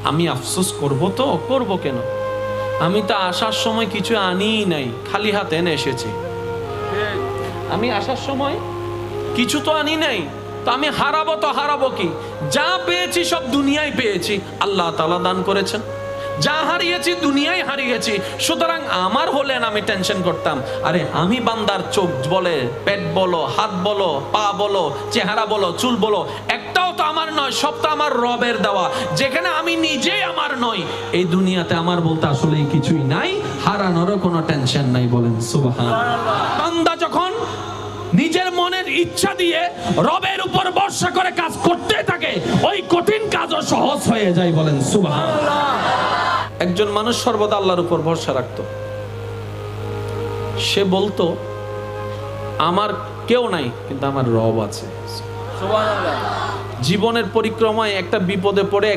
আমি আফসোস করব তো? করব কেন? আমি তো আসার সময় কিছু আনিই নাই, খালি হাতে এনে এসেছি। আমি আসার সময় কিছু তো আনি নাই, তো আমি হারাবো তো হারাবো কি? যা পেয়েছি সব দুনিয়ায় পেয়েছি, আল্লাহ তাআলা দান করেছেন। যা হারিয়েছি দুনিয়ায় হারিয়েছি, সুতরাং আমার হলেন আমি টেনশন করতাম। আরে আমি বান্দার চোখ বলে, পেট বলো, হাত বলো, পা বলো, চেহারা বলো, চুল বলো, একটাও তো আমার নয়, সব তো আমার রবের দেওয়া। যেখানে আমি নিজেই আমার নই, এই দুনিয়াতে আমার বলতে আসলে কিছুই নাই, হারানোরও কোনো টেনশন নাই। বলেন সুবহানাল্লাহ। বান্দা যখন নিজের মনের ইচ্ছা দিয়ে রবের উপর ভরসা করে কাজ করতে থাকে, ওই কঠিন কাজও সহজ হয়ে যায়। বলেন সুবহানাল্লাহ। একজন মানুষ সর্বদা আল্লাহর উপর ভরসা রাখতো। সে বলতো, আমার কেউ নাই, কিন্তু আমার রব আছে। সুবহানাল্লাহ। জীবনের পরিক্রমায় একটা বিপদে পড়ে